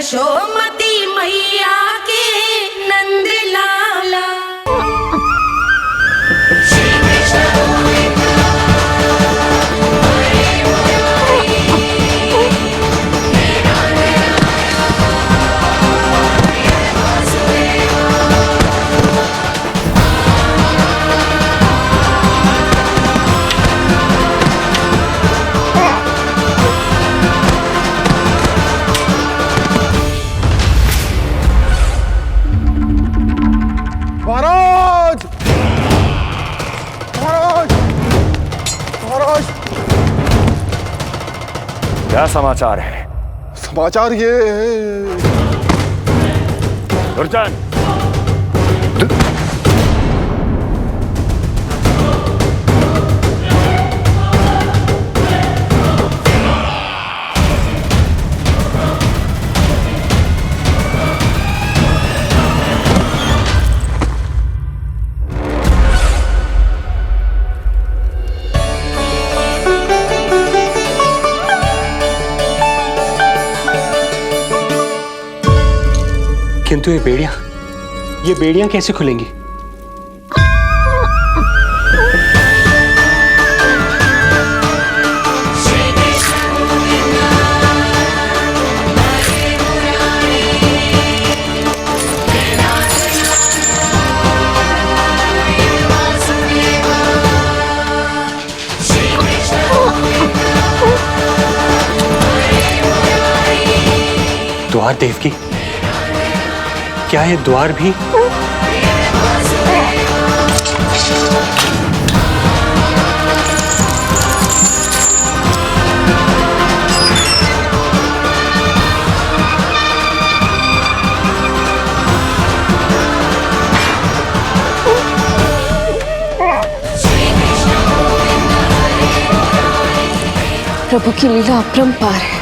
यशोमती मैया के नंद लाला। महाराज, महाराज, महाराज, क्या समाचार है? समाचार ये दुर्जन, किंतु ये बेड़ियां कैसे खुलेंगी? द्वार देवकी, क्या ये द्वार भी? प्रभु की लीला अपरंपार है।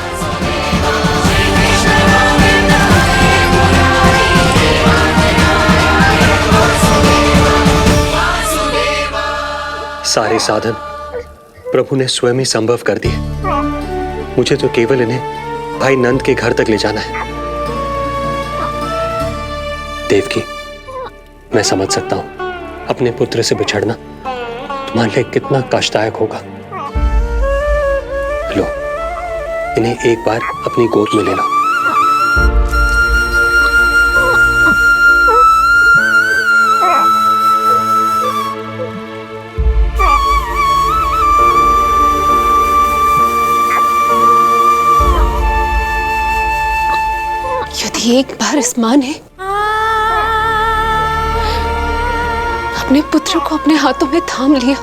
सारे साधन प्रभु ने स्वयं ही संभव कर दिए। मुझे तो केवल इन्हें भाई नंद के घर तक ले जाना है। देवकी, मैं समझ सकता हूं अपने पुत्र से बिछड़ना तुम्हारे लिए कितना कष्टदायक होगा। लो, इन्हें एक बार अपनी गोद में ले लो। यदि एक बार इस मां ने अपने पुत्र को अपने हाथों में थाम लिया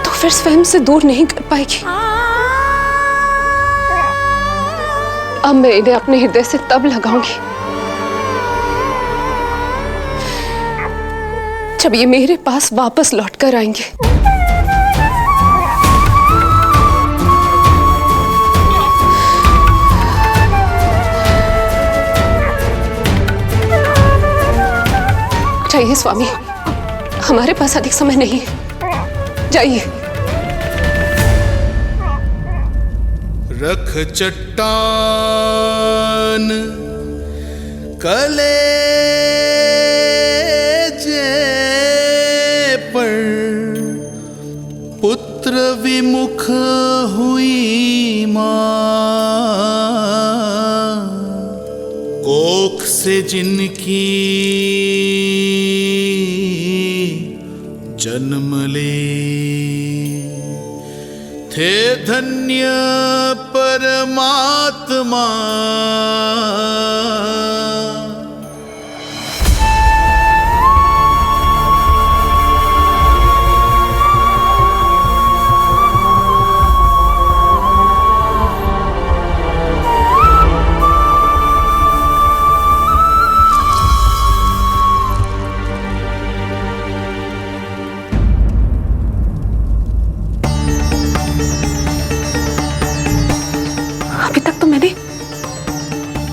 तो फिर स्वयं से दूर नहीं कर पाएगी। अब मैं इन्हें अपने हृदय से तब लगाऊंगी जब ये मेरे पास वापस लौट कर आएंगे। जाइए स्वामी, हमारे पास अधिक समय नहीं है, जाइए। रख चट्टान कलेजे पर, पुत्र विमुख हुई मां, कोख से जिनकी जन्म ले, थे धन्य परमात्मा।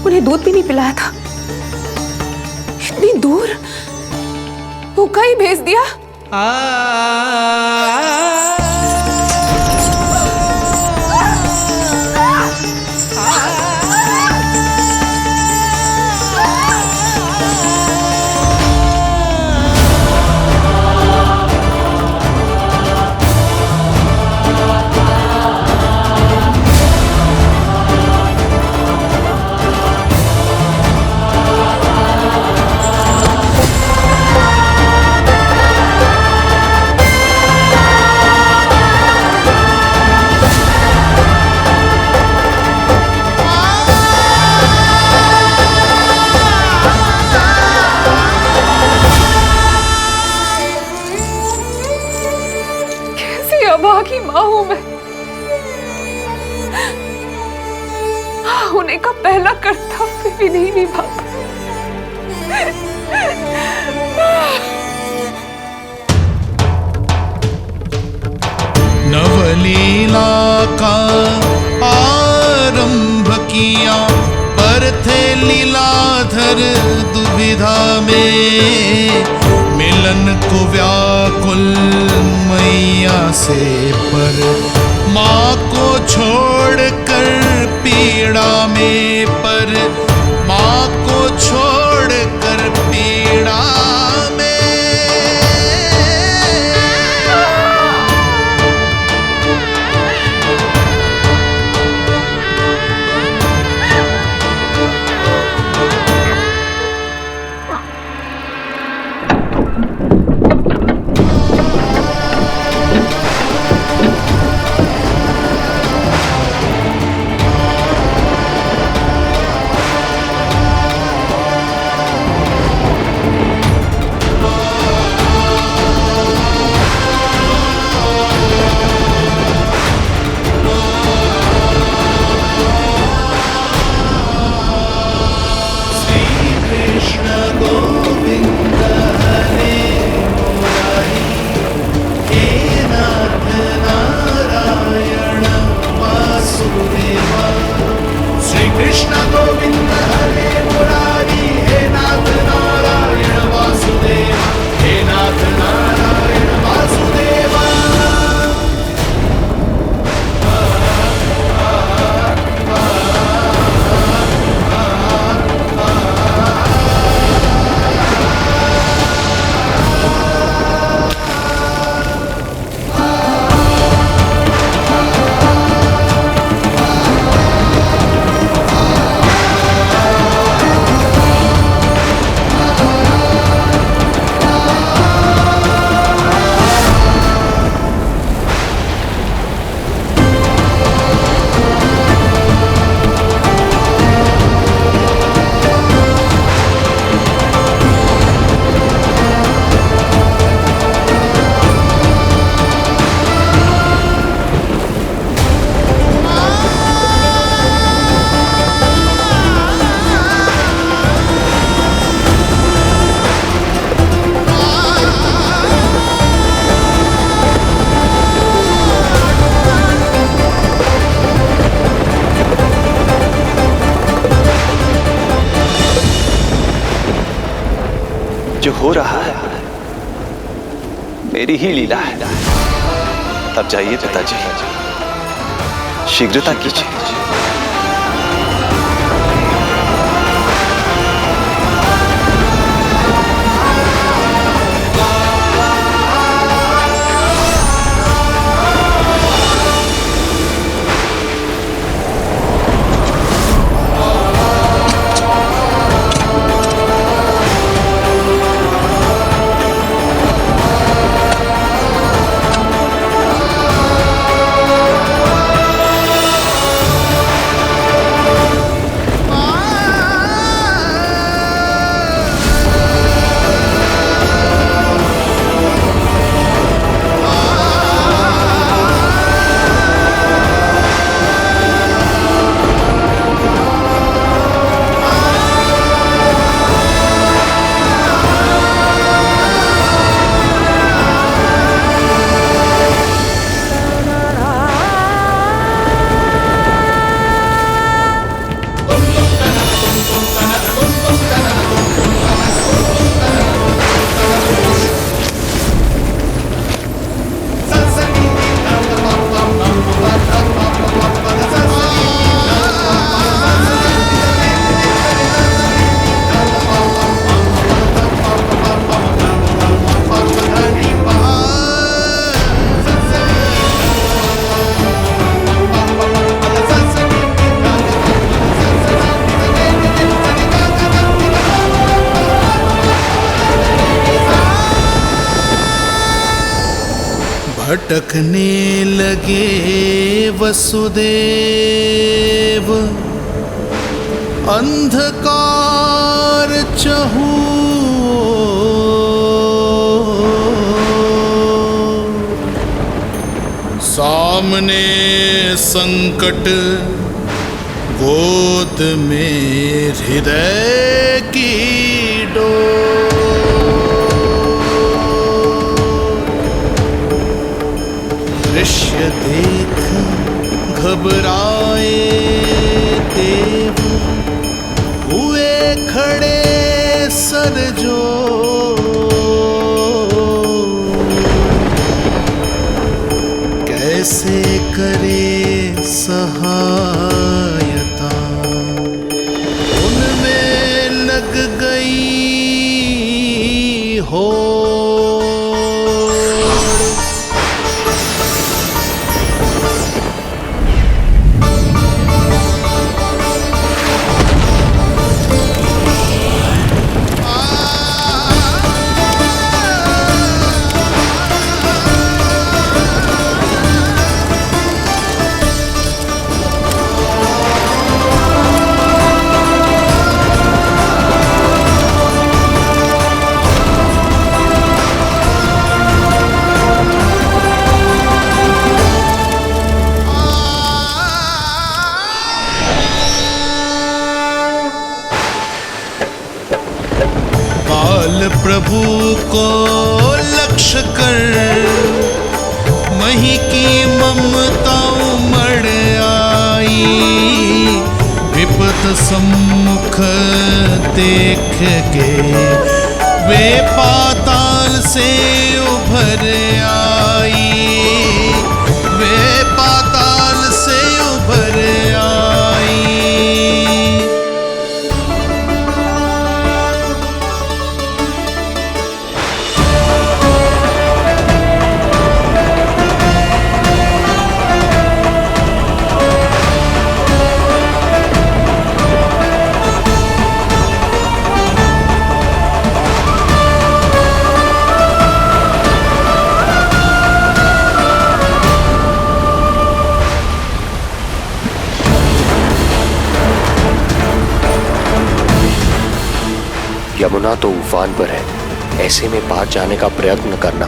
उन्हें दूध भी नहीं पिलाया था। इतनी दूर भूखा ही भेज दिया। माँ हूं मैं। होने का पहला कर्तव्य भी नहीं निभा पाई। नवलीला का आरंभ किया पर थे लीलाधर दुविधा में, मिलन को व्याकुल मैया से पर माँ को छोड़कर पीड़ा में, पर माँ को छोड़कर पीड़ा में। जो हो रहा है मेरी ही लीला है। तब जाइए पिताजी, शीघ्रता कीजिए। भटकने लगे वसुदेव, अंधकार चहूर, सामने संकट, गोद में हृदय की डोर। दृश्य देख घबराए देव, हुए खड़े सर जो। कैसे करे सहायता, उनमें लग गई हो। प्रभु को लक्ष्य कर मही की ममता उमड़ आई। विपद सम्मुख देख के वे पाताल से उभर आई। वे पाताल से उभर आई। यमुना तो उफान पर है, ऐसे में पार जाने का प्रयत्न करना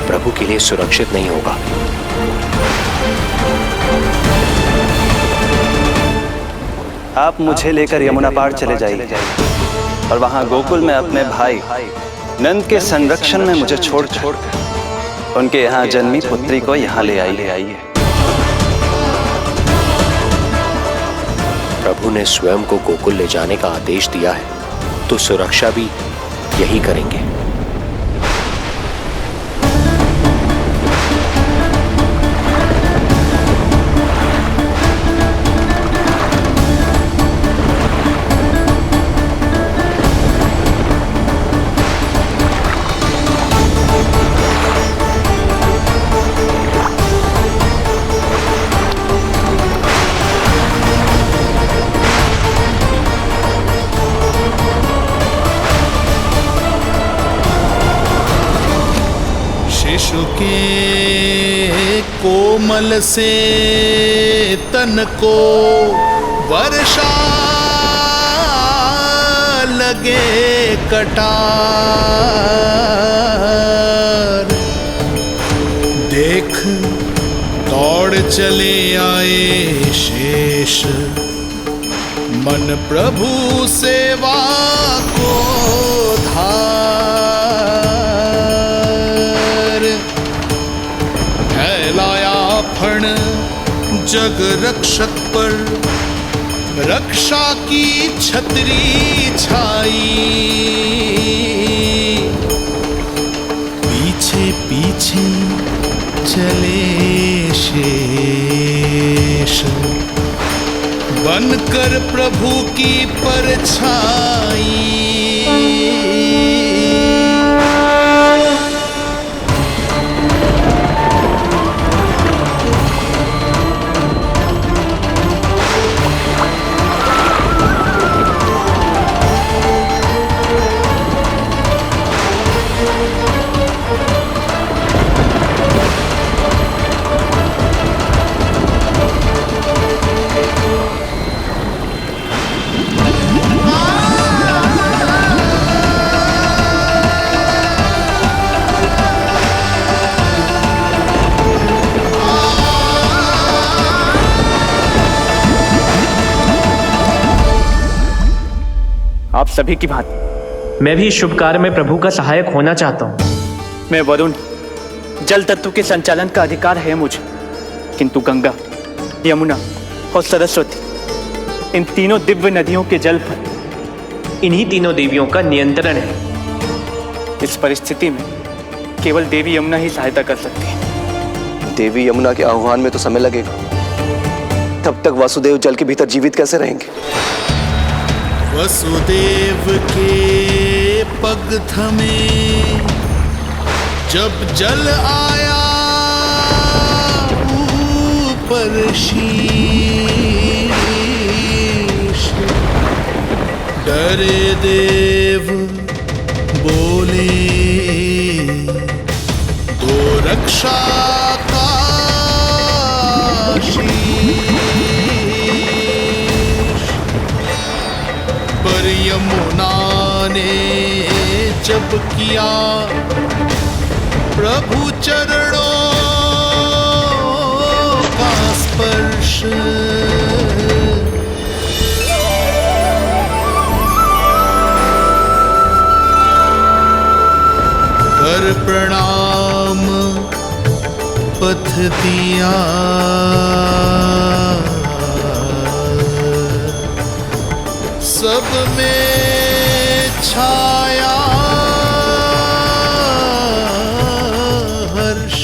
प्रभु के लिए सुरक्षित नहीं होगा। आप मुझे लेकर यमुना पार चले जाइए और वहां गोकुल में अपने भाई नंद के संरक्षण में मुझे छोड़ उनके यहाँ जन्मी पुत्री को यहाँ ले आइए। प्रभु ने स्वयं को गोकुल ले जाने का आदेश दिया है, तो सुरक्षा भी यही करेंगे। शिशु के कोमल से तन को वर्षा लगे कटार। देख दौड़ चले आए शेष, मन प्रभु सेवा को धार। फैलाया फण जग रक्षक पर, रक्षा की छतरी छाई। पीछे पीछे चले शेष, बनकर प्रभु की परछाई। आप सभी की भांति मैं भी इस शुभ कार्य में प्रभु का सहायक होना चाहता हूँ। मैं वरुण, जल तत्व के संचालन का अधिकार है मुझे, किंतु गंगा, यमुना और सरस्वती, इन तीनों दिव्य नदियों के जल पर इन्हीं तीनों देवियों का नियंत्रण है। इस परिस्थिति में केवल देवी यमुना ही सहायता कर सकती है। देवी यमुना के आह्वान में तो समय लगेगा, तब तक वासुदेव जल के भीतर जीवित कैसे रहेंगे? वसुदेव के पग थमे जब जल आया ऊपर शीश, डरे देव बोले दो रक्षा का शीश। पर यमुना ने जब किया प्रभु चरणों का स्पर्श, कर प्रणाम पथ दिया, सब में छाया हर्ष।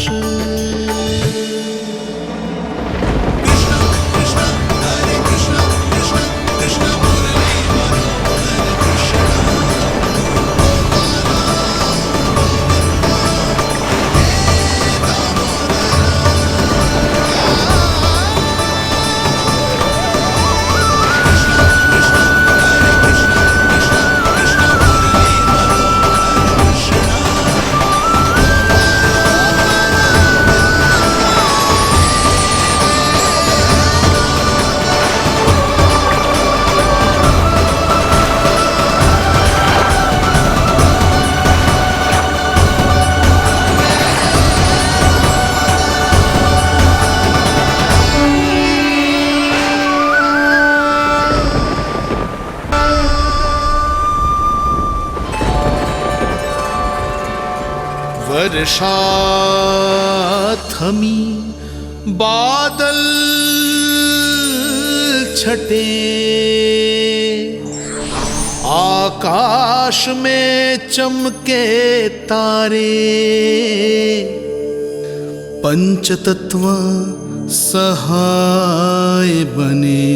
वर्षा थमी, बादल छटे, आकाश में चमके तारे, पंचतत्व सहाय बने।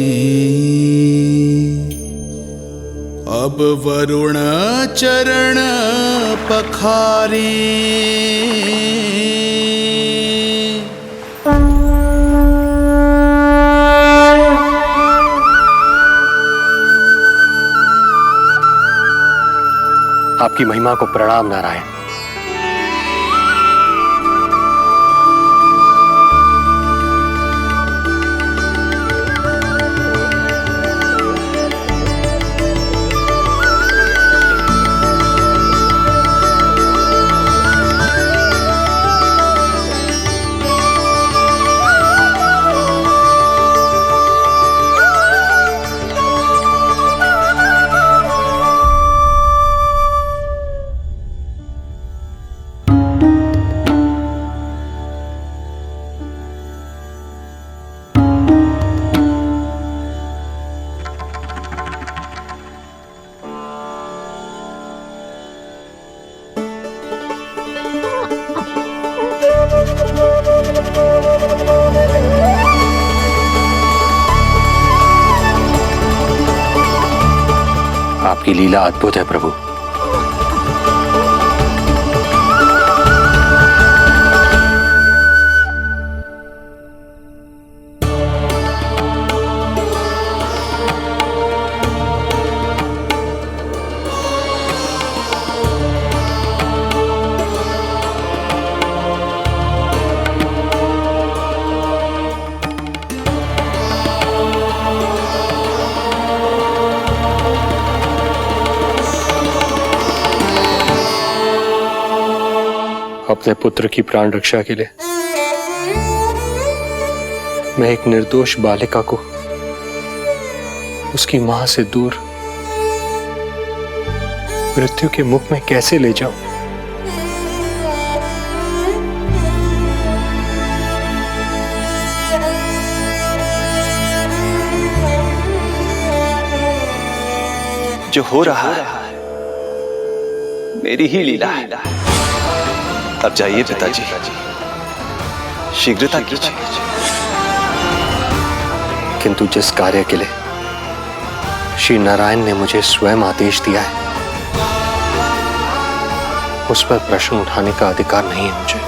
अब वरुण चरण पखारे, आपकी महिमा को प्रणाम नारायण। आपकी लीला अद्भुत है प्रभु। अपने पुत्र की प्राण रक्षा के लिए मैं एक निर्दोष बालिका को उसकी मां से दूर मृत्यु के मुख में कैसे ले जाऊं? जो हो रहा है मेरी ही लीला है। अब जाइए पिताजी, शीघ्रता कीजिए। किंतु जिस कार्य के लिए श्री नारायण ने मुझे स्वयं आदेश दिया है, उस पर प्रश्न उठाने का अधिकार नहीं है मुझे।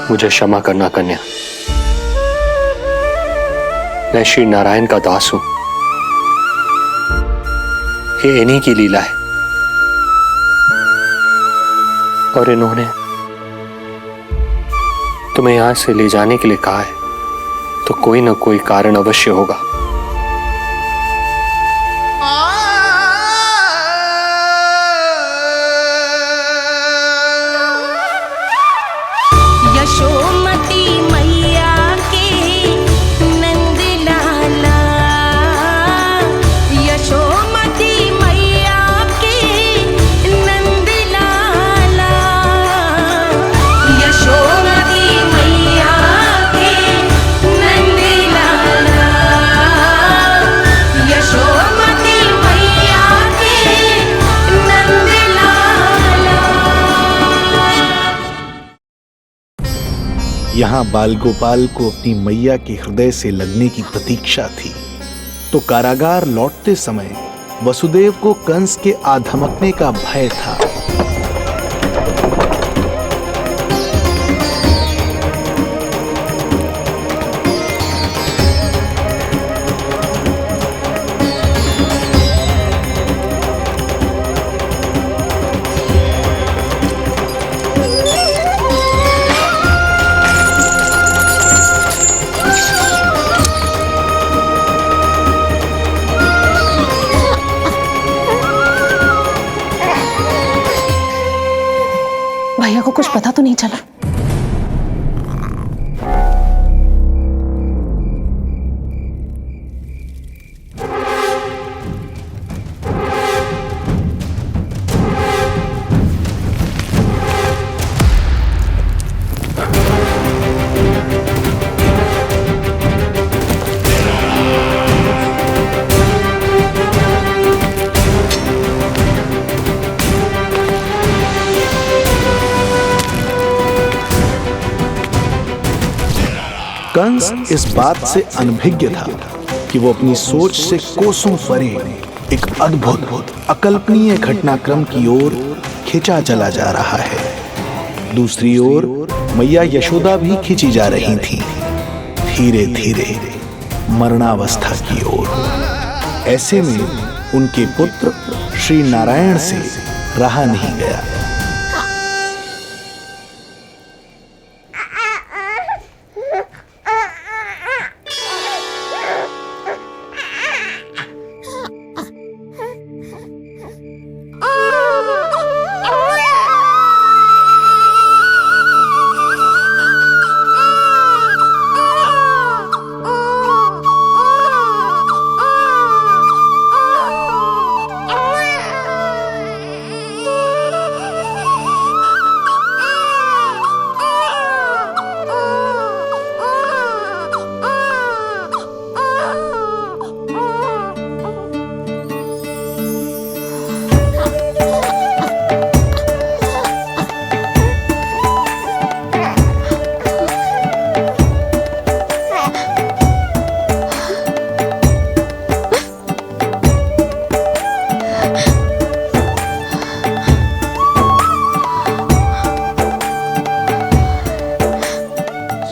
मुझे क्षमा करना कन्या, मैं श्री नारायण का दास हूं। ये इन्हीं की लीला है और इन्होंने तुम्हें यहां से ले जाने के लिए कहा है, तो कोई ना कोई कारण अवश्य होगा। यशोमती मैया के नंद लाला, यशोमती मैया के नंद लाला, यशोमती मैया के नंद लाला, यशोमती मैया के नंद लाला। यहाँ बाल गोपाल को अपनी मैया के हृदय से लगने की प्रतीक्षा थी, तो कारागार लौटते समय वसुदेव को कंस के आधमकने का भय था। भैया को कुछ पता तो नहीं चला? कंस इस बात से अनभिज्ञ था कि वो अपनी सोच से कोसों परे एक अद्भुत अकल्पनीय घटनाक्रम की ओर खिंचा चला जा रहा है। दूसरी ओर मैया यशोदा भी खिंची जा रही थी, धीरे धीरे मरणावस्था की ओर। ऐसे में उनके पुत्र श्री नारायण से रहा नहीं गया।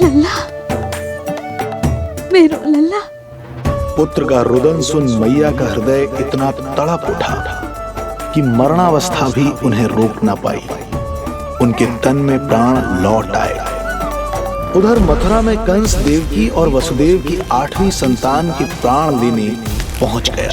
लल्ला, मेरो लल्ला। पुत्र का रुदन सुन मैया का हृदय इतना तड़प उठा कि मरणावस्था भी उन्हें रोक न पाई। उनके तन में प्राण लौट आए। उधर मथुरा में कंस देवकी और वसुदेव की 8वीं संतान के प्राण लेने पहुंच गया।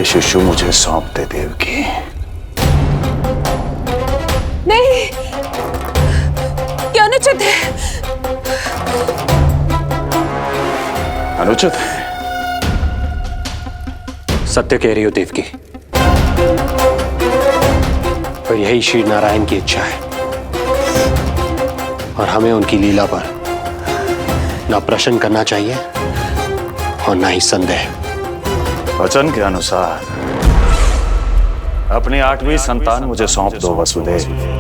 शिशु मुझे सौंप दे देवकी। नहीं, क्या अनुचित है। अनुचित है? सत्य कह रही हो देवकी, और यही श्री नारायण की इच्छा है, और हमें उनकी लीला पर ना प्रश्न करना चाहिए और ना ही संदेह। वचन के अनुसार अपनी 8वीं संतान मुझे सौंप दो वसुदेव।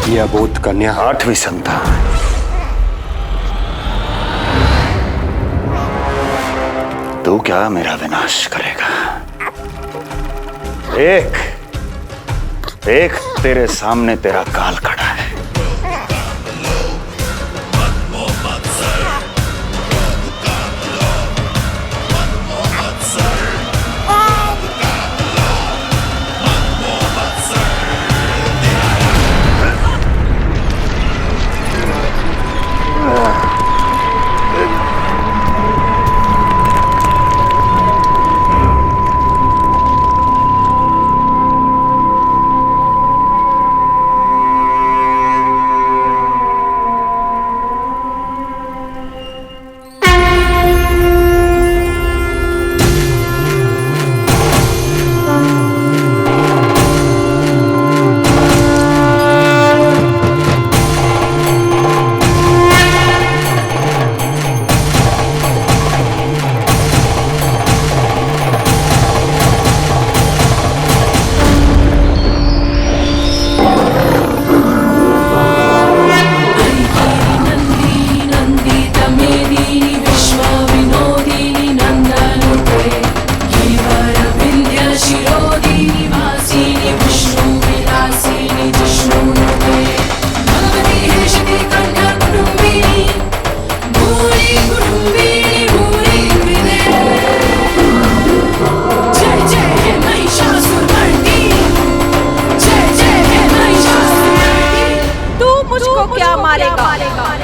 यह अबोध कन्या 8वीं संतान। तू क्या मेरा विनाश करेगा? एक तेरे सामने तेरा काल खड़ा है।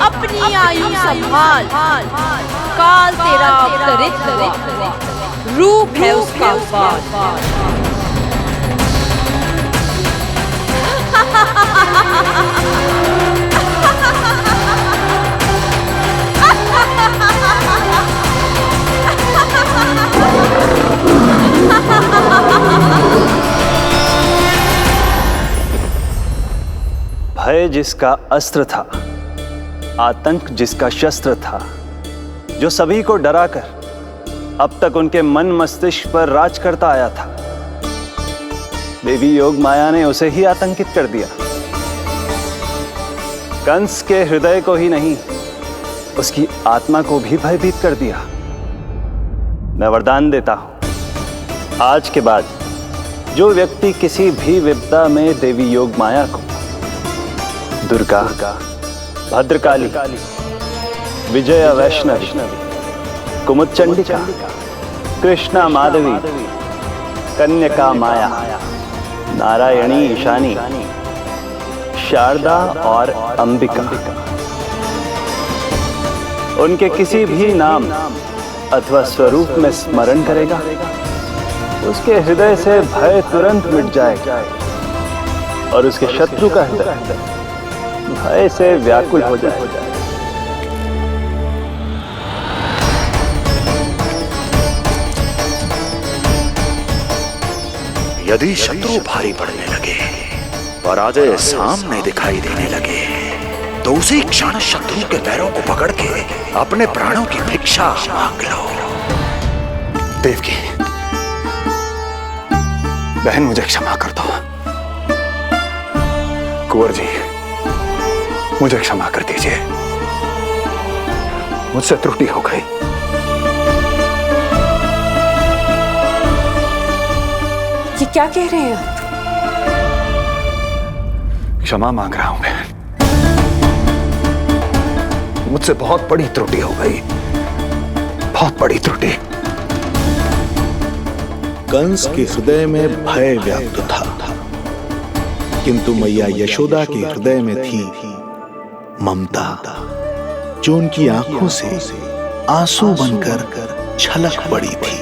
अपनी आयु संभाल, काल तेरा अवतरित रूप है उसका वार। भय जिसका अस्त्र था, आतंक जिसका शस्त्र था, जो सभी को डराकर अब तक उनके मन मस्तिष्क पर राज करता आया था, देवी योग माया ने उसे ही आतंकित कर दिया। कंस के हृदय को ही नहीं, उसकी आत्मा को भी भयभीत कर दिया। मैं वरदान देता हूं, आज के बाद जो व्यक्ति किसी भी विपदा में देवी योग माया को दुर्गा, भद्रकाली, विजया वैष्णवी, कुमुदचंडिका, कृष्णा माधवी, कन्यका माया, नारायणी ईशानी, शारदा और अंबिका, उनके किसी भी नाम अथवा स्वरूप में स्मरण करेगा, उसके हृदय से भय तुरंत मिट जाएगा और उसके शत्रु का हृदय भय से व्याकुल हो जाएगा। यदि शत्रु भारी पड़ने लगे, पराजय सामने दिखाई देने लगे, तो उसी क्षण शत्रु के पैरों को पकड़ के अपने प्राणों की भिक्षा मांग लो। देवकी, बहन मुझे क्षमा कर दो। कुंवर जी, मुझे क्षमा कर दीजिए, मुझसे त्रुटि हो गई। ये क्या कह रहे हैं आप? क्षमा मांग रहा हूं बहन, मुझसे बहुत बड़ी त्रुटि हो गई, बहुत बड़ी त्रुटि। कंस के हृदय में भय व्याप्त था, किंतु मैया यशोदा के हृदय में थी ममता, जो उनकी आंखों से आंसू बनकर छलक पड़ी थी।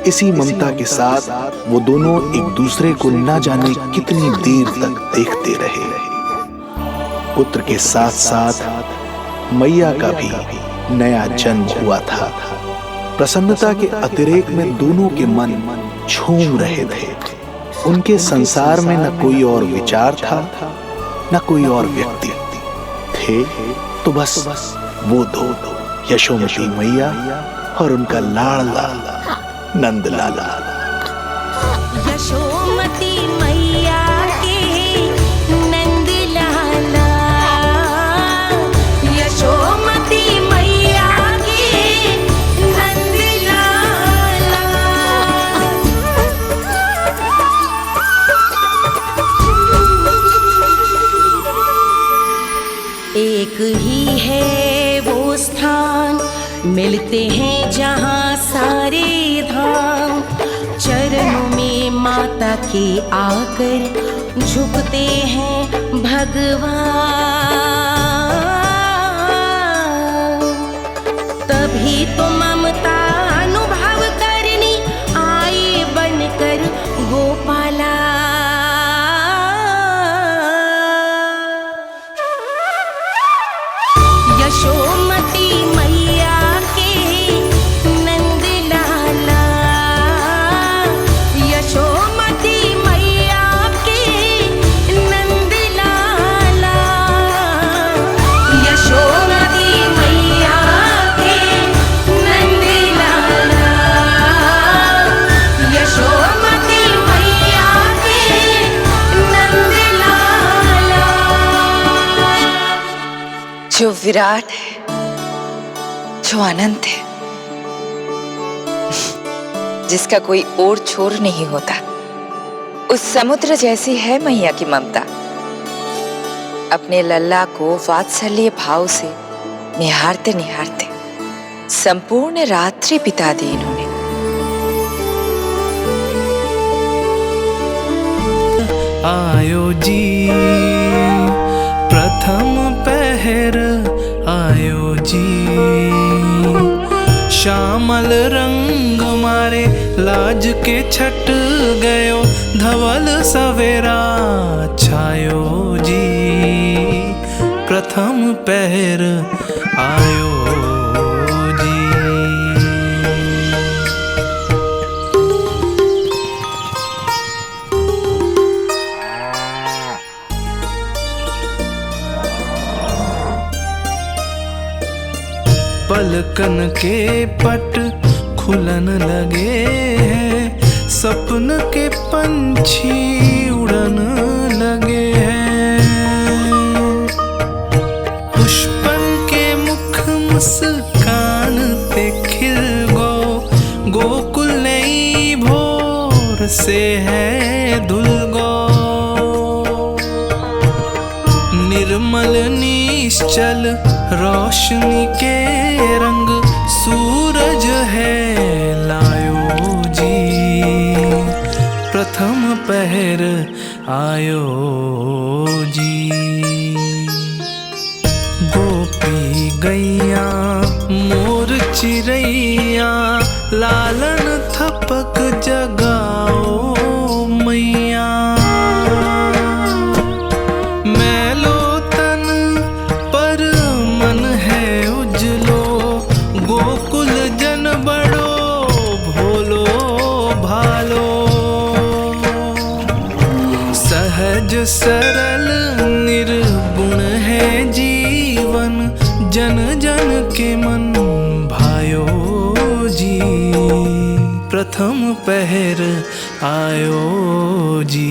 इसी ममता के साथ वो दोनों एक दूसरे को न जाने कितनी देर तक देखते रहे। पुत्र के साथ साथ मैया का भी नया जन्म हुआ था। प्रसन्नता के अतिरेक में दोनों के मन झूम रहे थे। उनके संसार में न कोई और विचार था, न कोई और व्यक्ति थे, तो बस वो दो, यशोमती मैया और उनका लाडला नंद लाला। यशोमती मैया के नंद लाला, यशोमती मैया के नंद लाला। एक ही है वो स्थान, मिलते हैं जहाँ सारे धाम। चरणों में माता के आकर झुकते हैं भगवान। तभी तो ममता अनुभव करनी आए बनकर गोपाला। यशोमती मैया के नंद लाला, यशोमती मैया के नंद लाला, यशोमती मैया के नंद लाला, यशोमती मैया के नंद लाला। जो विराट है, जो अनंत है, जिसका कोई ओर छोर नहीं होता, उस समुद्र जैसी है मैया की ममता। अपने लल्ला को वात्सल्य भाव से निहारते निहारते संपूर्ण रात्रि बिता दी इन्होंने। आयो जी प्रथम पहर, आयो जी श्यामल रंग मारे लाज के छट गयो, धवल सवेरा छायो जी। प्रथम पहर आयो जी। पलकन के पट खुलन लगे हैं, सपन के पंछी उड़न लगे हैं। पुष्पन के मुख मुस्कान ते खिल गो, से है धुल गो। निर्मल निश्चल रोशनी के रंग सूरज है लायो जी, प्रथम पहर आयो जी। गोपी गैया मोर चिड़ैया लालन थपक जगाओ मैया। मैलो तन पर मन है उजलो, गोकुल जन बड़ो भोलो भालो। सहज सरल निर्गुण है जीवन, जन जन के मन भायो जी, प्रथम पहर आयो जी।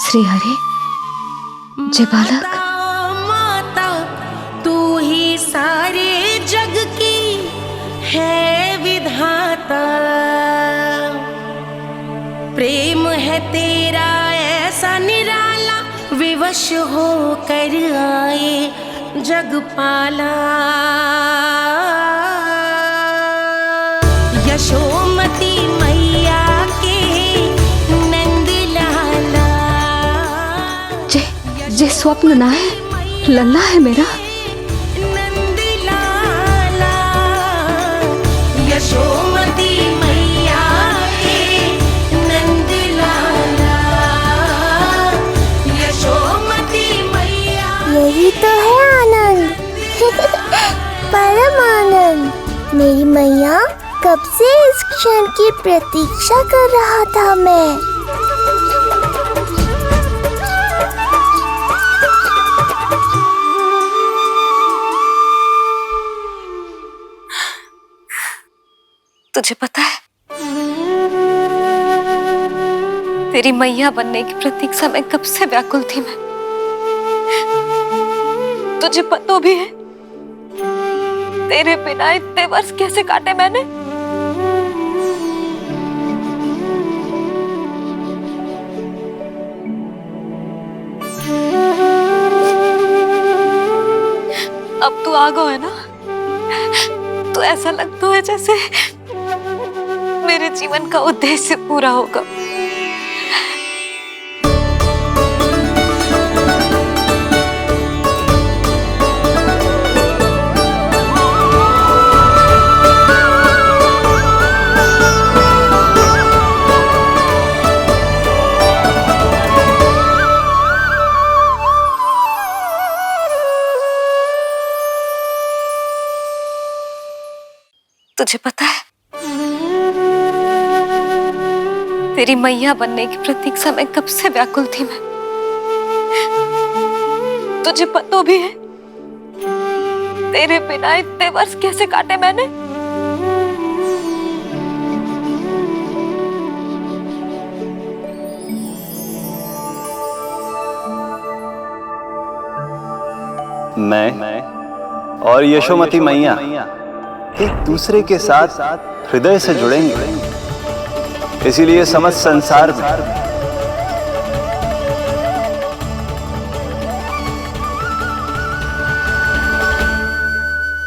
श्री हरि, जय बालक। माता तू ही सारे जग की है विधाता, प्रेम है तेरा ऐसा निराला, विवश हो कर आए जगपाला। यशोमती मैया के नंद लाला, जे स्वप्न ना है, लल्ला है मेरा। नंद लाला यशोमती मैया के नंद लाला, यशोमती मैया। यही तो है आनंद, परम आनंद। मेरी मैया, कब से इस क्षण की प्रतीक्षा कर रहा था मैं। तुझे पता है, तेरी मैया बनने की प्रतीक्षा में कब से व्याकुल थी मैं। तुझे पता भी है तेरे बिना इतने वर्ष कैसे काटे मैंने। अब तू आ गो है ना, तो ऐसा लगता है जैसे मेरे जीवन का उद्देश्य पूरा होगा। तुझे पता है, तेरी मैया बनने की प्रतीक्षा में कब से व्याकुल थी मैं। तुझे पता भी है तेरे बिना इतने वर्ष कैसे काटे मैंने। मैं और यशोमती मैया एक दूसरे के साथ हृदय से जुड़ेंगे, इसीलिए समस्त संसार में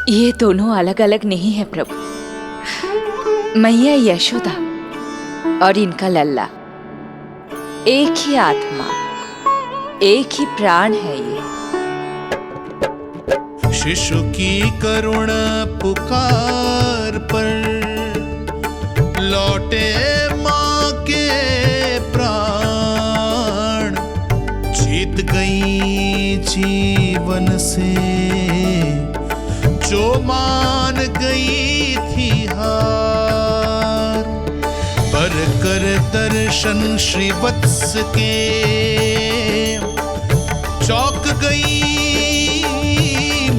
ये दोनों अलग अलग नहीं है प्रभु। मैया यशोदा और इनका लल्ला एक ही आत्मा, एक ही प्राण है ये। शिशु की करुण पुकार पर लौटे माँ के प्राण, जीत गई जीवन से जो मान गई थी हार, पर कर दर्शन श्रीवत्स के चौंक गई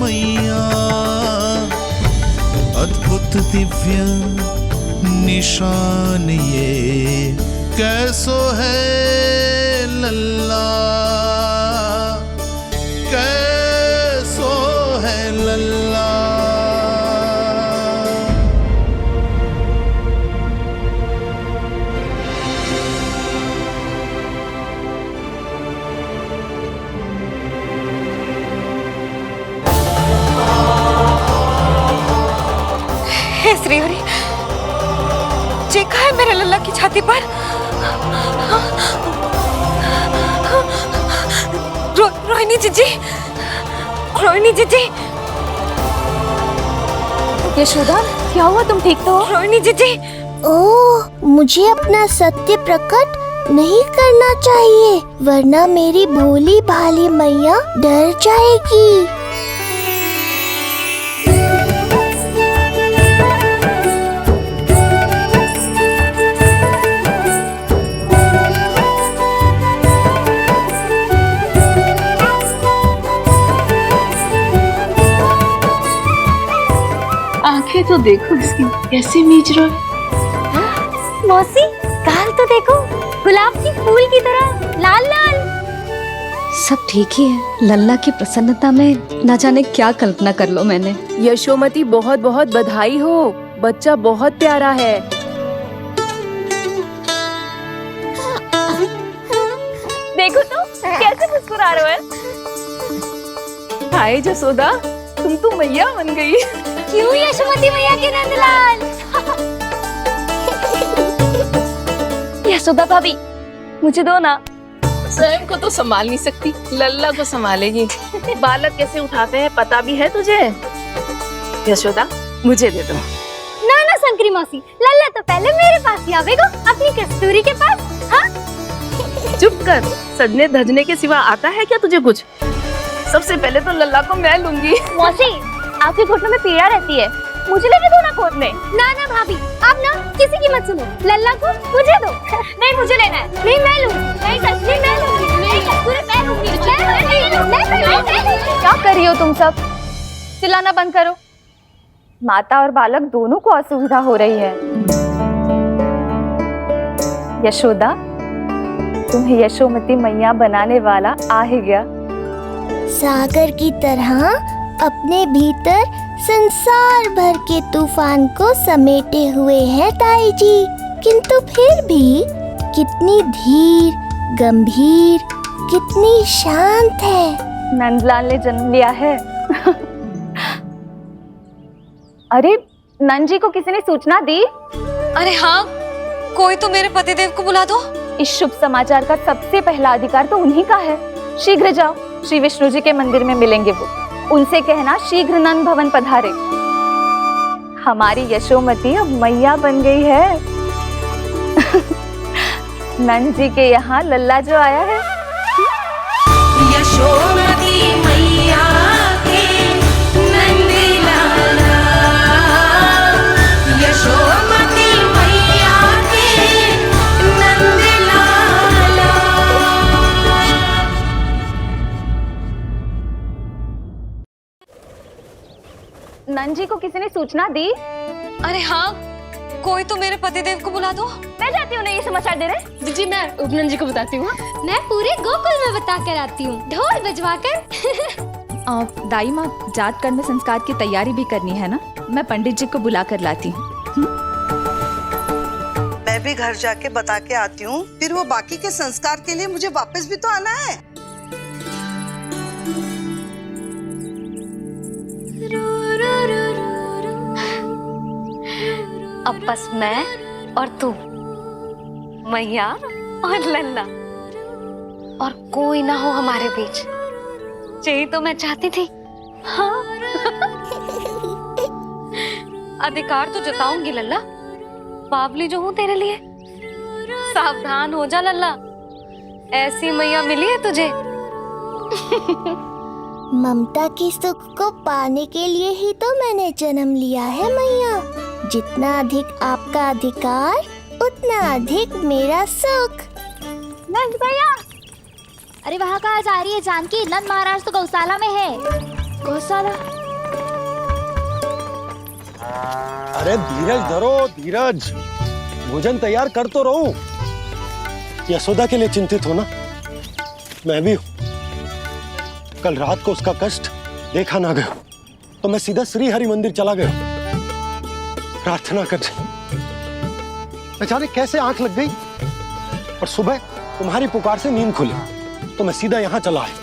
मैया। अद्भुत दिव्य निशान ये कैसो है लल्ला, कैसो है लल्ला। हे श्रीहरि, चेका है मेरे लल्ला की छाती पर। रोहिणी जीजी, रोहिणी जीजी। यशोदा, क्या हुआ? तुम ठीक तो हो? रोहिणी जीजी। ओह, मुझे अपना सत्य प्रकट नहीं करना चाहिए, वरना मेरी भोली भाली मैया डर जाएगी। आंखें तो देखो इसकी कैसे मीच रहा है। मौसी, गाल तो देखो, गुलाब की फूल की तरह लाल लाल। सब ठीक ही है। लल्ला की प्रसन्नता में न जाने क्या कल्पना कर लो मैंने। यशोमती, बहुत बहुत बधाई हो, बच्चा बहुत प्यारा है। देखो तो कैसे मुस्कुरा रहे हो। हाय जसोदा, तुम तो मैया बन गई। क्यों यशोमती मैया के नंदलाल? यशोदा भाभी, मुझे दो ना। स्वयं को तो संभाल नहीं सकती, लल्ला को संभालेगी। बालक कैसे उठाते हैं पता भी है तुझे? यशोदा, मुझे दे दो। ना ना शंकरी मौसी, लल्ला तो पहले मेरे पास ही आवेगा, अपनी कस्तूरी के पास। हाँ? चुप कर, सजने धजने के सिवा आता है क्या तुझे कुछ? सबसे पहले तो लल्ला को मैं लूंगी। मौसी, आपके घुटनों में पीड़ा रहती है, मुझे लेने दो ना खोदने। ना ना भाभी, आप ना किसी की मत सुनो, लल्ला को मुझे दो। नहीं, मुझे लेना है। नहीं, मैं लूंगी। नहीं कस्तूरी मैं लूंगी। नहीं कस्तूरी मैं लूंगी। क्या कर रही हो तुम सब? चिल्लाना बंद करो। माता और बालक दोनों को असुविधा हो रही है। यशोदा, तुम्हें यशोमती मैया बनाने वाला आ ही गया। सागर की तरह अपने भीतर संसार भर के तूफान को समेटे हुए हैं ताई जी, किंतु फिर भी कितनी धीर, गंभीर, कितनी शांत है। नंदलाल ने जन्म लिया है। अरे, नंद जी को किसी ने सूचना दी? अरे हाँ, कोई तो मेरे पतिदेव को बुला दो। इस शुभ समाचार का सबसे पहला अधिकार तो उन्हीं का है। शीघ्र जाओ, श्री विष्णु जी के मंदिर में मिलेंगे वो। उनसे कहना शीघ्र नंद भवन पधारे। हमारी यशोमती अब मैया बन गई है। नंद जी के यहाँ लल्ला जो आया है। यशोमती मैया के नंद लाला, यशोमती मैया के नंद लाला। नंद जी को किसी ने सूचना दी? अरे हाँ, कोई तो मेरे पतिदेव को बुला दो। मैं जाती हूँ, नहीं ये समाचार दे रहे। जी, मैं उपनंद जी को बताती हूँ। मैं पूरे गोकुल में बता कर आती हूँ, ढोल बजवा कर। दाई माँ, जात कर्म संस्कार की तैयारी भी करनी है ना, मैं पंडित जी को बुला कर लाती हूँ। मैं भी घर जाके बता के आती हूँ, फिर वो बाकी के संस्कार के लिए मुझे वापस भी तो आना है। अब बस मैं और तू, मैया और लल्ला, और कोई ना हो हमारे बीच। यही तो मैं चाहती थी। हाँ। अधिकार तो जताऊंगी लल्ला, बावली जो हूँ तेरे लिए। सावधान हो जा लल्ला, ऐसी मैया मिली है तुझे। ममता की सुख को पाने के लिए ही तो मैंने जन्म लिया है मैया। जितना अधिक आपका अधिकार, उतना अधिक मेरा सुख। नंद भैया, अरे वहाँ कहाँ जा रही है जानकी? नंद महाराज तो गौशाला में है। गौशाला? अरे धीरज धरो, धीरज। भोजन तैयार कर तो रहूं। यशोदा के लिए चिंतित हो ना? मैं भी हूं। कल रात को उसका कष्ट देखा ना गया तो मैं सीधा श्री हरि मंदिर चला गया प्रार्थना करने। न जाने कैसे आंख लग गई और सुबह तुम्हारी पुकार से नींद खुली तो मैं सीधा यहां चला आया।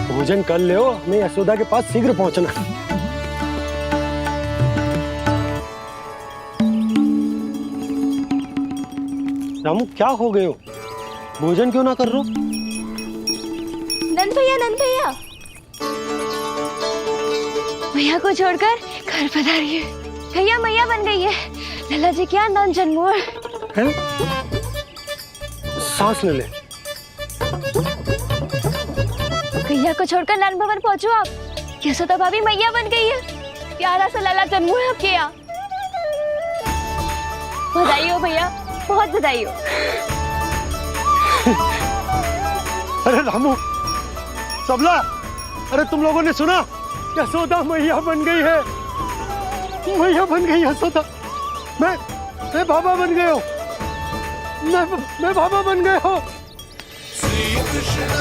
भोजन कर ले, हमें यशोदा के पास शीघ्र पहुंचना है। रामू, क्या हो गए हो? भोजन क्यों ना कर रहे हो? नंद भैया, नंद भैया, भैया को छोड़कर घर पधारी है। भैया मैया बन गई है। लल्ला जी क्या नौन जन्मोर है? सांस ले ले। भैया को छोड़कर नंद भवन पहुंचो आप। यशोदा भाभी मैया बन गई है। प्यारा सा लल्ला जन्मोर है आपके यहाँ। बधाई हो भैया, बहुत बधाई हो। अरे रामू, सबला, अरे तुम लोगों ने सुना? यशोदा मैया बन गई है। मैया बन गई यशोदा। मैं बाबा बन गया हूँ। मैं बाबा बन गया हूँ। श्री कृष्ण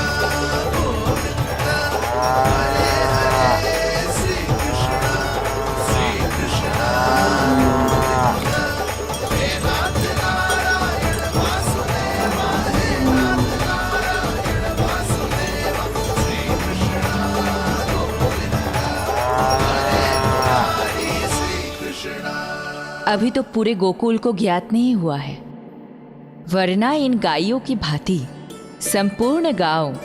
अभी तो पूरे गोकुल को ज्ञात नहीं हुआ है, वरना इन गायों की भांति संपूर्ण गांव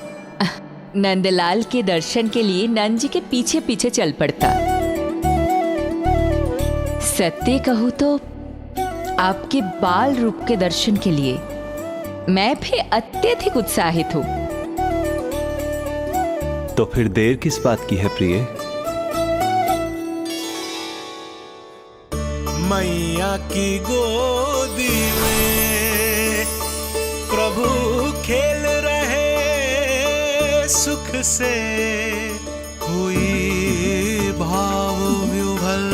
नंदलाल के दर्शन के लिए नंद जी के पीछे पीछे चल पड़ता। सत्य कहूं तो आपके बाल रूप के दर्शन के लिए मैं भी अत्यधिक उत्साहित हूं। तो फिर देर किस बात की है प्रिय? मैया की गोदी में प्रभु खेल रहे सुख से, हुई भाव विह्वल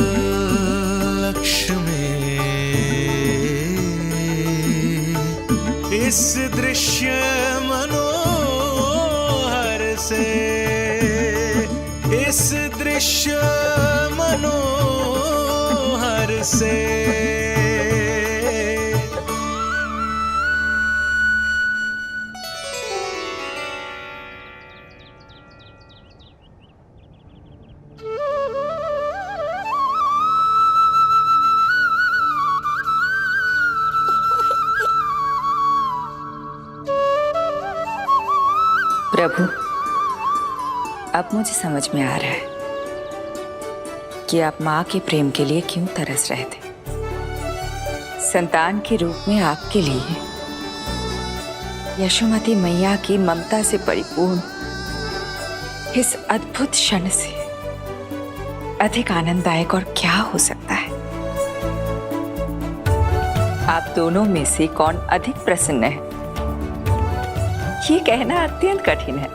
लक्ष्मी। इस दृश्य मनोहर से, इस दृश्य मनोहर से प्रभु, अब मुझे समझ में आ रहा है कि आप माँ के प्रेम के लिए क्यों तरस रहे थे। संतान के रूप में आपके लिए यशोमती मैया की ममता से परिपूर्ण इस अद्भुत क्षण से अधिक आनंददायक और क्या हो सकता है। आप दोनों में से कौन अधिक प्रसन्न है, ये कहना अत्यंत कठिन है।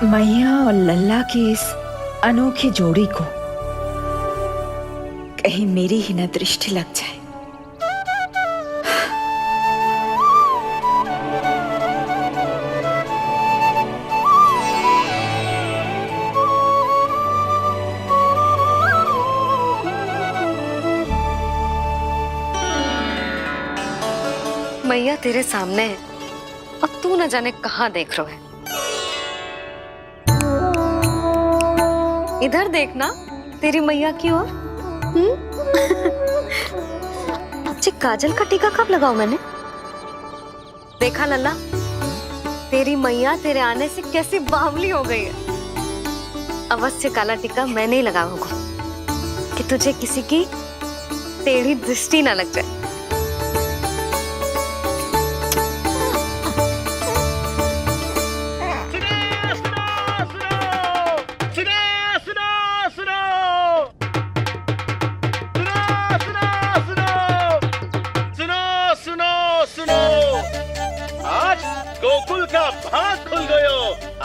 मैया और लल्ला की इस अनोखी जोड़ी को कहीं मेरी ही न दृष्टि लग जाए। मैया तेरे सामने है और तू न जाने कहाँ देख रहा है। इधर देखना तेरी मैया की ओर। अच्छी काजल का टीका कब लगाऊं मैंने? देखा लल्ला, तेरी मैया तेरे आने से कैसी बावली हो गई है। अवश्य काला टीका मैंने ही लगाया होगा कि तुझे किसी की टेढ़ी दृष्टि ना लग जाए।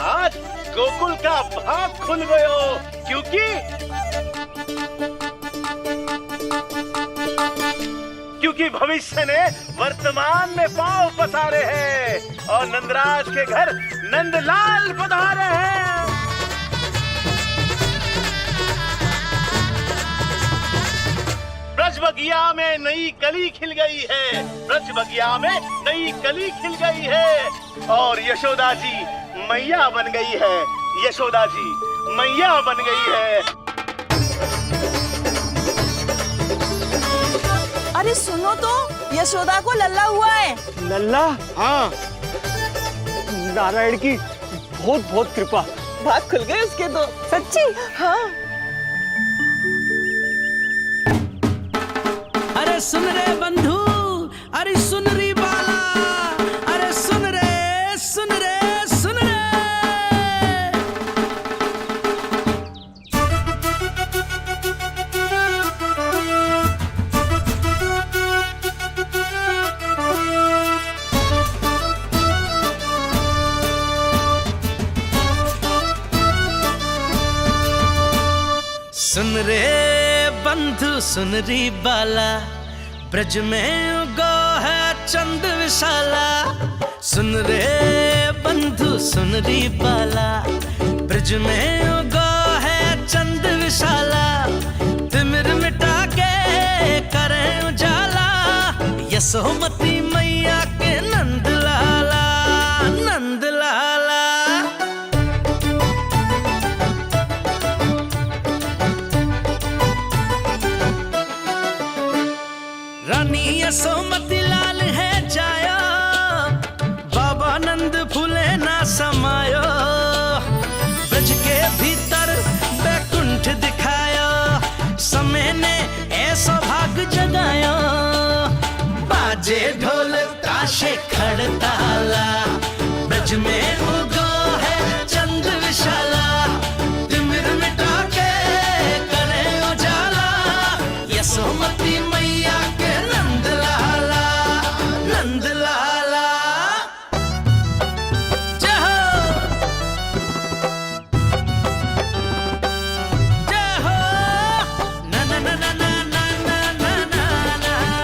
आज गोकुल का भाग खुल गयो, क्योंकि भविष्य ने वर्तमान में पांव पसारे हैं और नंदराज के घर नंदलाल पधारे हैं। ब्रज बगिया में नई कली खिल गई है, ब्रज बगिया में नई कली खिल गई है और यशोदा जी मैया बन गई है, यशोदा जी मैया बन गई है। अरे सुनो तो, यशोदा को लल्ला हुआ है। लल्ला? हाँ, नारायण की बहुत बहुत कृपा। भाग खुल गए उसके तो। सच्ची? हाँ। अरे सुन रे बंधु, अरे सुन री बाला, अरे सुन रे, सुन रे, सुन रे। सुन रे बंधु, सुन री बाला, ब्रज में उगो है चंद विशाला। सुन रे बंधु, सुन री बाला, ब्रज में उगो है चंद विशाला। तिमिर मिटा के करें उजाला, यशोमती मैया के नंद लाला, नंद लाला। रानी यशोमती लाल है जाया, बाबा नंद फूले ना समायो। ब्रज के भीतर बैकुंठ दिखायो, समय ने ऐसा भाग जगायो। बाजे ढोल ताशे खड़ताला, ब्रज में उगो है चंद विशाला। तिमिर मिटा के करे उजाला, यशोमती मैया के नंद लाला, नंद लाला। जय हो, जय हो। ना ना ना ना ना ना ना ना ना ना ना ना ना।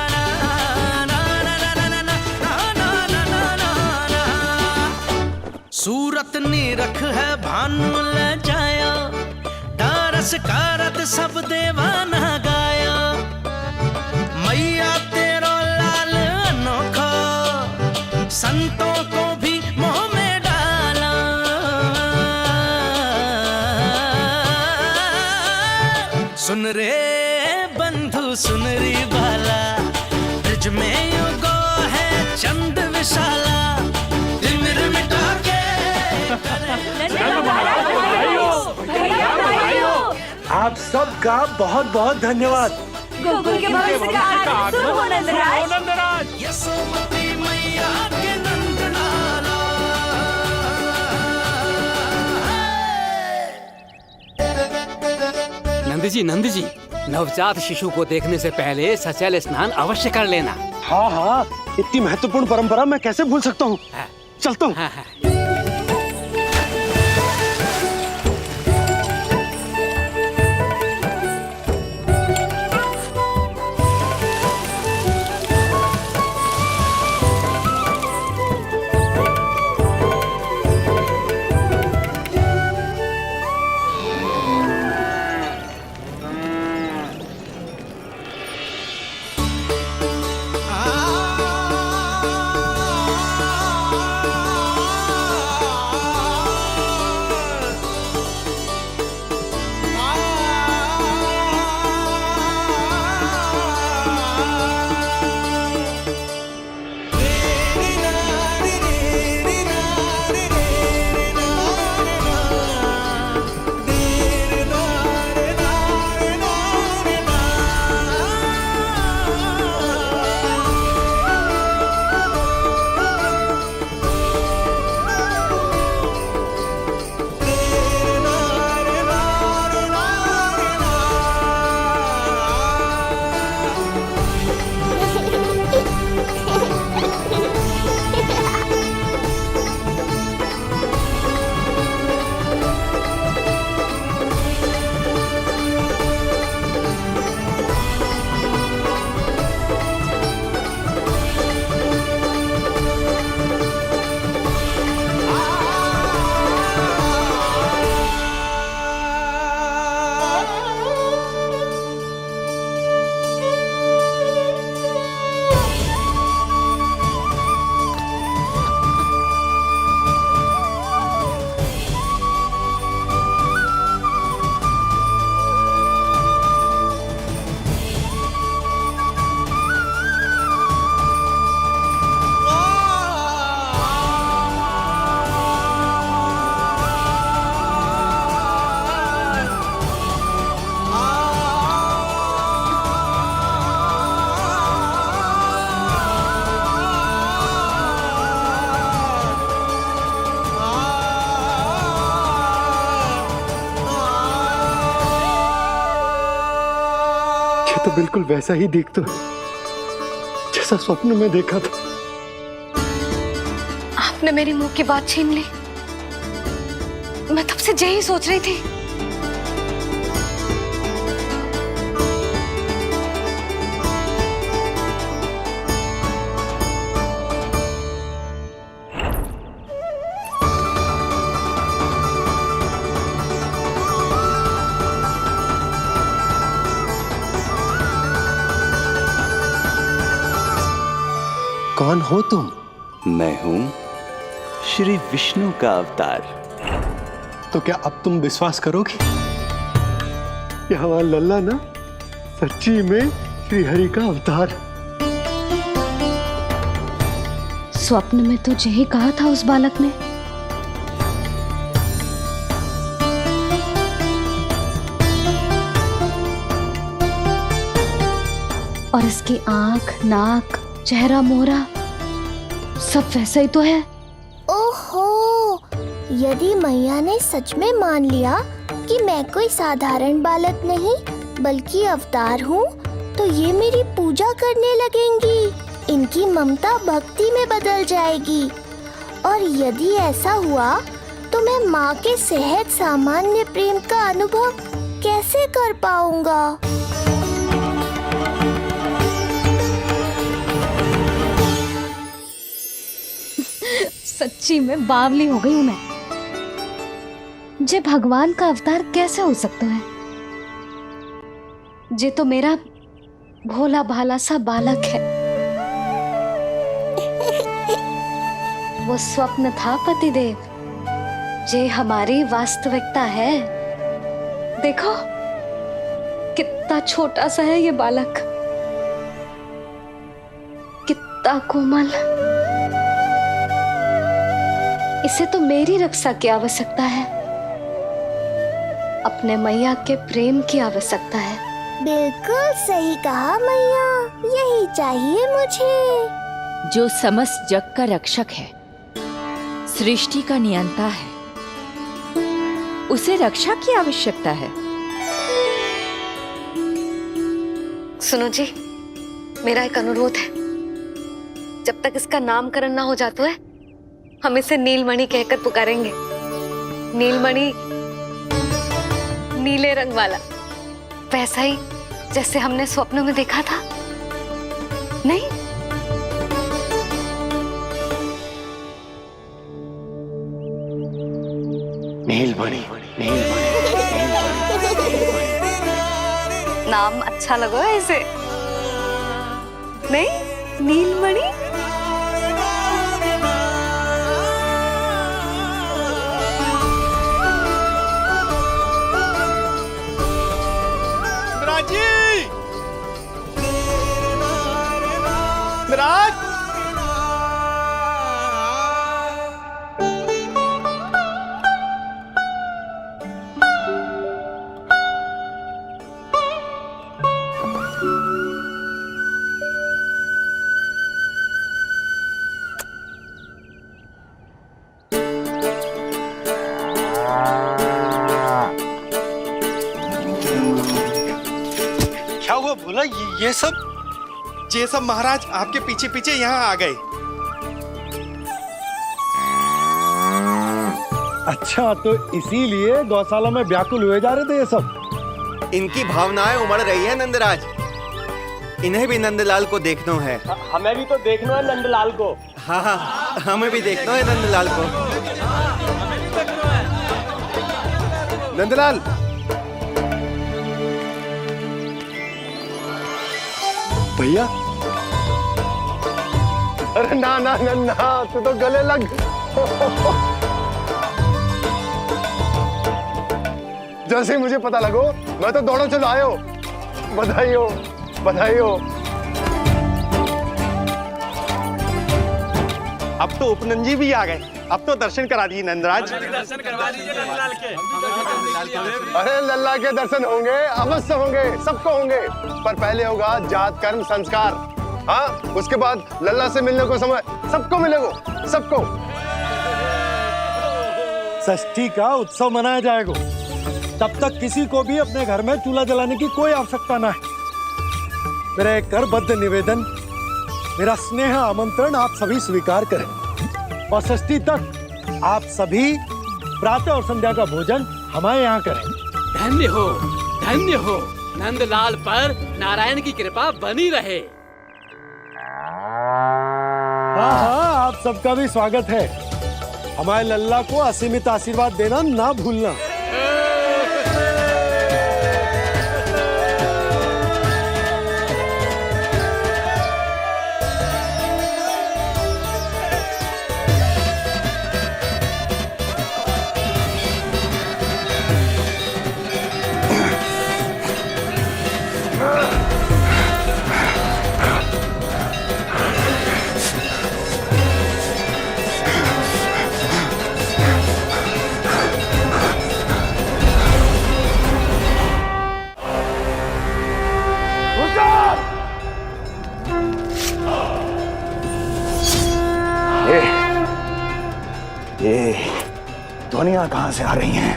सूरत नीरख है भानु ले जाया, दारस कारत सब देवाना गाया। मैया तेरो लाल अनोखा, संतों को भी मोह में डाला। सुन रे बंधु, सुन री बाला, ब्रज में उगो है चंद विशाला। तिमिर मिटा के आप सबका बहुत बहुत धन्यवाद। गोकुल के भविष्य का आरंभ शुभ हो नंदराज। यशोमती मैया के नंद लाला। नंद जी, नवजात शिशु को देखने से पहले सचैल स्नान अवश्य कर लेना। हाँ हाँ, इतनी महत्वपूर्ण परंपरा मैं कैसे भूल सकता हूँ। चलता हूँ। तो बिल्कुल वैसा ही दिखता है जैसा स्वप्न में देखा था। आपने मेरी मुंह की बात छीन ली। मैं तब से यही सोच रही थी। कौन हो तुम? मैं हूं श्री विष्णु का अवतार। तो क्या अब तुम विश्वास करोगे कि हमारा लल्ला ना सच्ची में श्री हरि का अवतार? स्वप्न में तो यही कहा था उस बालक ने। और इसकी आंख, नाक, चेहरा, मोहरा सब वैसा ही तो है। ओहो, यदि मैया ने सच में मान लिया कि मैं कोई साधारण बालक नहीं बल्कि अवतार हूँ, तो ये मेरी पूजा करने लगेंगी। इनकी ममता भक्ति में बदल जाएगी। और यदि ऐसा हुआ तो मैं माँ के सहज सामान्य प्रेम का अनुभव कैसे कर पाऊंगा? सच्ची में बावली हो गई हूँ मैं। जे भगवान का अवतार कैसे हो सकता है? जे तो मेरा भोला भाला सा बालक है। वो स्वप्न था पतिदेव, जे हमारी वास्तविकता है। देखो कितना छोटा सा है ये बालक, कितना कोमल। इसे तो मेरी रक्षा की आवश्यकता है, अपने मैया के प्रेम की आवश्यकता है। बिल्कुल सही कहा मैया, यही चाहिए मुझे। जो समस्त जग का रक्षक है, सृष्टि का नियंता है, उसे रक्षा की आवश्यकता है। सुनो जी, मेरा एक अनुरोध है। जब तक इसका नामकरण ना हो जाता है, हम इसे नीलमणि कहकर पुकारेंगे। नीलमणि, नीले रंग वाला, वैसा ही जैसे हमने स्वप्न में देखा था। नहीं? नीलमणि, नाम अच्छा लगा है इसे, नहीं? नीलमणि। राज, क्या हुआ भोला? ये सब महाराज आपके पीछे पीछे यहाँ आ गए। अच्छा, तो इसीलिए गौशाला में व्याकुल हुए जा रहे थे ये सब? इनकी भावनाएं उमड़ रही है नंदराज। इन्हें भी नंदलाल को देखना है। हमें भी तो देखना है नंदलाल को। हाँ हाँ, हमें भी देखना है नंदलाल को। नंदलाल, भैया। अरे ना ना ना ना, तू तो गले लग। जैसे ही मुझे पता लगो, मैं तो दौड़ो चलो आयो। बधाई हो, बधाई हो। अब तो उपनंजी भी आ गए। अब तो दर्शन करा दिए नंदराज। दर्शन करवा दीजिए नंदलाल के। अरे लल्ला के दर्शन होंगे, अवश्य होंगे, सबको होंगे। पर पहले होगा जात कर्म संस्कार। हाँ, उसके बाद लल्ला से मिलने को समय सबको मिलेगा, सबको। षष्ठी का उत्सव मनाया जाएगा। तब तक किसी को भी अपने घर में चूल्हा जलाने की कोई आवश्यकता ना है। मेरा एक करबद्ध निवेदन, मेरा स्नेह आमंत्रण आप सभी स्वीकार करें और षष्ठी तक आप सभी प्रातः और संध्या का भोजन हमारे यहाँ करें। धन्य हो नंदलाल पर नारायण की कृपा बनी रहे। हाँ हाँ, आप सबका भी स्वागत है। हमारे लल्ला को असीमित आशीर्वाद देना ना भूलना। ये ध्वनियां कहां से आ रही हैं?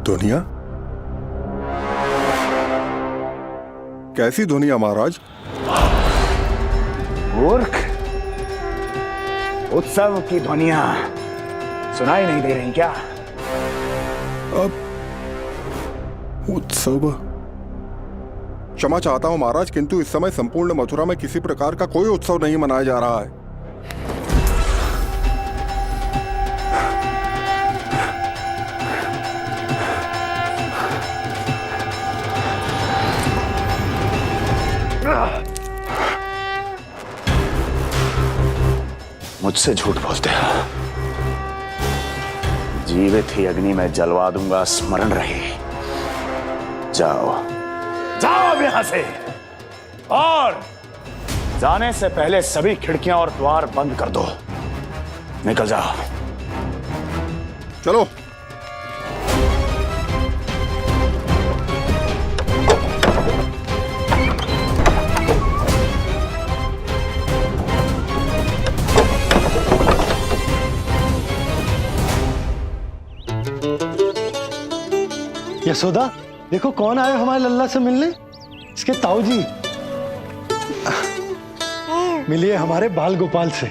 ध्वनियां? कैसी ध्वनियां महाराज? मूर्ख, उत्सव की ध्वनियां सुनाई नहीं दे रही क्या? अब उत्सव? क्षमा चाहता हूं महाराज, किंतु इस समय संपूर्ण मथुरा में किसी प्रकार का कोई उत्सव नहीं मनाया जा रहा है। मुझसे झूठ बोलते हो। जीवित ही अग्नि में जलवा दूंगा, स्मरण रहे। जाओ जाओ अब यहां से, और जाने से पहले सभी खिड़कियां और द्वार बंद कर दो। निकल जाओ। चलो। यशोदा, देखो कौन आए हमारे लल्ला से मिलने। इसके ताऊ जी। मिलिए हमारे बाल गोपाल से।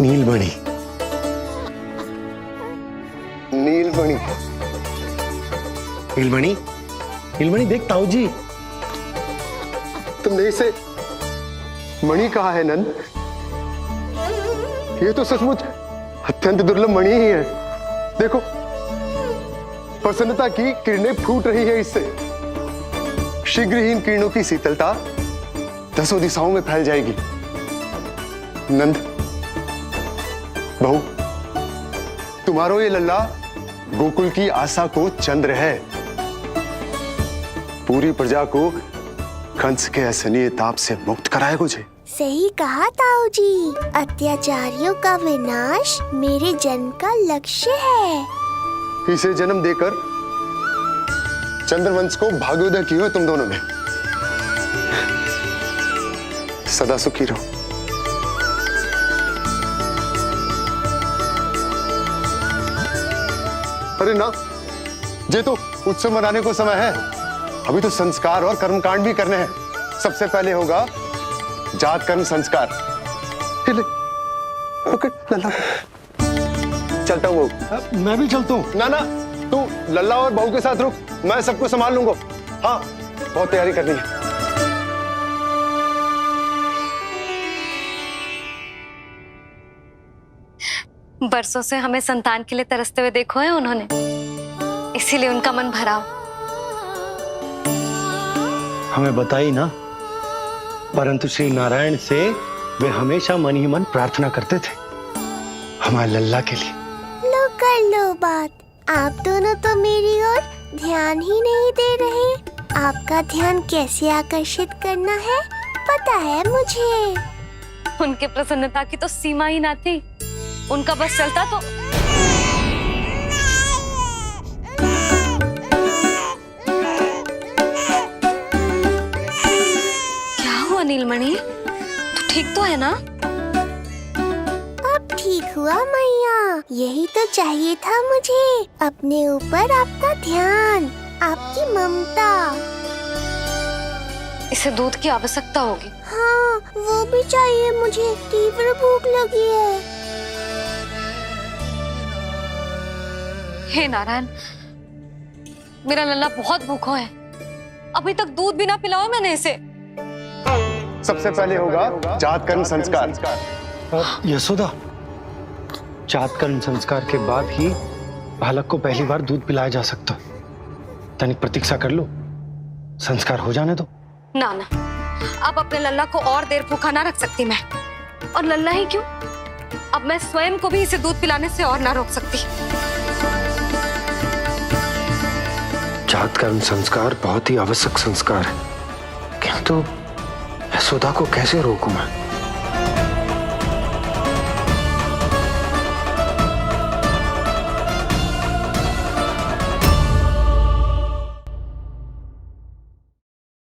नीलमणि, नीलमणि, नीलमणि, नीलमणि देख ताऊ जी। तुमने इसे मणि कहा है नंद? ये तो सचमुच अत्यंत दुर्लभ मणि ही है। देखो, प्रसन्नता की किरणें फूट रही है इससे। शीघ्र ही इन किरणों की शीतलता दसों दिशाओं में फैल जाएगी। नंद, बहू, तुम्हारो ये लल्ला गोकुल की आशा को चंद्र है। पूरी प्रजा को कंस के असहनीय ताप से मुक्त कराएगा मुझे। सही कहा ताऊ जी, अत्याचारियों का विनाश मेरे जन्म का लक्ष्य है। इसे जन्म देकर चंद्रवंश को भाग्योदय की हो तुम दोनों ने। सदा सुखी रहो। अरे ना, ये तो उत्सव मनाने को समय है। अभी तो संस्कार और कर्मकांड भी करने हैं। सबसे पहले होगा जात कर्म संस्कार। लल्ला, चलता हूँ। मैं भी चलता हूँ। ना ना, तू लल्ला और बहू के साथ रुक, मैं सबको संभाल लूंगा। हाँ, बहुत तैयारी करनी है। बरसों से हमें संतान के लिए तरसते हुए देखो है उन्होंने, इसीलिए उनका मन भरा। हमें बताई ना, परंतु श्री नारायण से वे हमेशा मन ही मन प्रार्थना करते थे हमारे लल्ला के लिए। लो कर लो बात। आप दोनों तो मेरी ओर ध्यान ही नहीं दे रहे। आपका ध्यान कैसे आकर्षित करना है पता है मुझे। उनके प्रसन्नता की तो सीमा ही ना थी। उनका बस चलता तो क्या हुआ नीलमणि, तू ठीक तो है ना? अब ठीक हुआ मैया, यही तो चाहिए था मुझे। अपने ऊपर आपका ध्यान, आपकी ममता। इसे दूध की आवश्यकता होगी। हाँ, वो भी चाहिए मुझे। तीव्र भूख लगी है। हे नारायण, मेरा लल्ला बहुत भूखा है। अभी तक दूध भी ना पिलाओ मैंने इसे। सबसे पहले होगा जात कर्म संस्कार। यशोदा, जात कर्म संस्कार के बाद ही बालक को पहली बार दूध पिलाया जा सकता। तनिक प्रतीक्षा कर लो, संस्कार हो जाने दो। ना ना, अब अपने लल्ला को और देर भूखा ना रख सकती मैं। और लल्ला ही क्यों, अब मैं स्वयं को भी इसे दूध पिलाने से और ना रोक सकती। जात कर्म संस्कार बहुत ही आवश्यक संस्कार है, किंतु यशोदा को कैसे रोकूं मैं?